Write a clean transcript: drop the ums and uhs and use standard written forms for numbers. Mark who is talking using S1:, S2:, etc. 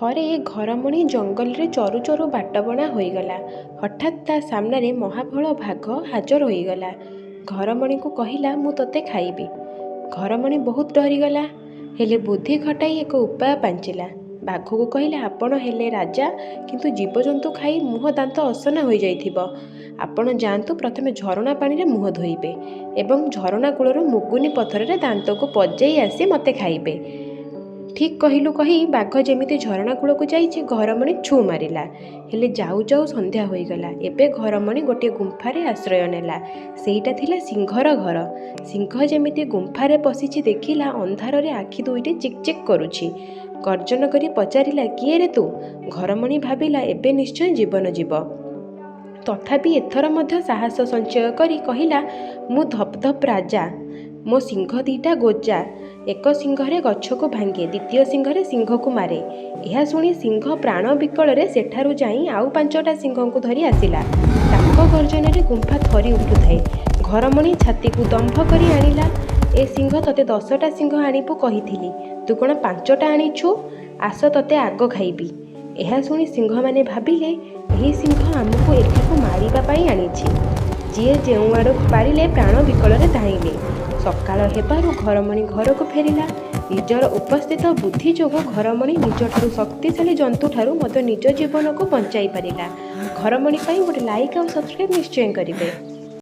S1: ଥରେ ଘରମଣି ଜଙ୍ଗଲରେ ଚରୁ ଚରୁ ବାଟବଣା ହୋଇଗଲା। ହଠାତ୍ ତା ସାମ୍ନାରେ ମହାବଳ ବାଘ ହାଜର ହୋଇଗଲା। ଘରମଣିକୁ କହିଲା, ମୁଁ ତୋତେ ଖାଇବି। ଘରମଣି ବହୁତ ଡରିଗଲା, ହେଲେ ବୁଦ୍ଧି ଖଟାଇ ଏକ ଉପାୟ ପାଞ୍ଚିଲା। ବାଘକୁ କହିଲା, ଆପଣ ହେଲେ ରାଜା, କିନ୍ତୁ ଜୀବଜନ୍ତୁ ଖାଇ ମୁହଁ ଦାନ୍ତ ଅସନା ହୋଇଯାଇଥିବ। ଆପଣ ଯାଆନ୍ତୁ, ପ୍ରଥମେ ଝରଣା ପାଣିରେ ମୁହଁ ଧୋଇବେ ଏବଂ ଝରଣା କୂଳରୁ ମୁଗୁନି ପଥରରେ ଦାନ୍ତକୁ ପଜାଇ ଆସି ମୋତେ ଖାଇବେ। ଠିକ୍ କହିଲୁ କହି ବାଘ ଯେମିତି ଝରଣା କୂଳକୁ ଯାଇଛି, ଘରମଣି ଛୁ ମାରିଲା। ହେଲେ ଯାଉ ଯାଉ ସନ୍ଧ୍ୟା ହୋଇଗଲା। ଏବେ ଘରମଣି ଗୋଟିଏ ଗୁମ୍ଫାରେ ଆଶ୍ରୟ ନେଲା। ସେଇଟା ଥିଲା ସିଂହର ଘର। ସିଂହ ଯେମିତି ଗୁମ୍ଫାରେ ପଶିଛି ଦେଖିଲା ଅନ୍ଧାରରେ ଆଖି ଦୁଇଟି ଚିକ୍ ଚିକ୍ କରୁଛି। ଗର୍ଜନ କରି ପଚାରିଲା, କିଏ ରେ ତୁ? ଘରମଣି ଭାବିଲା, ଏବେ ନିଶ୍ଚୟ ଜୀବନ ଯିବ। ତଥାପି ଏଥର ମଧ୍ୟ ସାହସ ସଞ୍ଚୟ କରି କହିଲା, ମୁଁ ଧପ୍ ଧପ୍ ରାଜା। ମୋ ସିଂହ ଦିଟା ଗୋଜା। ଏକ ସିଂହରେ ଗଛକୁ ଭାଙ୍ଗେ, ଦ୍ୱିତୀୟ ସିଂହରେ ସିଂହକୁ ମାରେ। ଏହା ଶୁଣି ସିଂହ ପ୍ରାଣ ବିକଳରେ ସେଠାରୁ ଯାଇ ଆଉ 5ଟା ସିଂହଙ୍କୁ ଧରି ଆସିଲା। ତାଙ୍କ ଗର୍ଜନରେ ଗୁମ୍ଫା ଥରି ଉଠୁଥାଏ। ଘରମଣି ଛାତିକୁ ଦମ୍ଭ କରି ଆଣିଲା, ଏ ସିଂହ ତତେ 10ଟା ସିଂହ ଆଣିବୁ କହିଥିଲି, ତୁ କ'ଣ 5ଟା ଆଣିଛୁ? ଆସ ତତେ ଆଗ ଖାଇବି। ଏହା ଶୁଣି ସିଂହମାନେ ଭାବିଲେ, ଏହି ସିଂହ ଆମକୁ ଏଠାକୁ ମାରିବା ପାଇଁ ଆଣିଛି। ଯିଏ ଯେଉଁ ଆଡ଼କୁ ପାରିଲେ ପ୍ରାଣ ବିକଳରେ ଧାଇଁଲେ। ସକାଳ ହେବାରୁ ଘରମଣି ଘରକୁ ଫେରିଲା। ନିଜର ଉପସ୍ଥିତ ବୁଦ୍ଧି ଯୋଗୁଁ ଘରମଣି ନିଜଠାରୁ ଶକ୍ତିଶାଳୀ ଜନ୍ତୁଠାରୁ ମଧ୍ୟ ନିଜ ଜୀବନକୁ ବଞ୍ଚାଇ ପାରିଲା। ଘରମଣି ପାଇଁ ଗୋଟେ ଲାଇକ୍ ଆଉ ସବସ୍କ୍ରାଇବ୍ ନିଶ୍ଚୟ କରିବେ।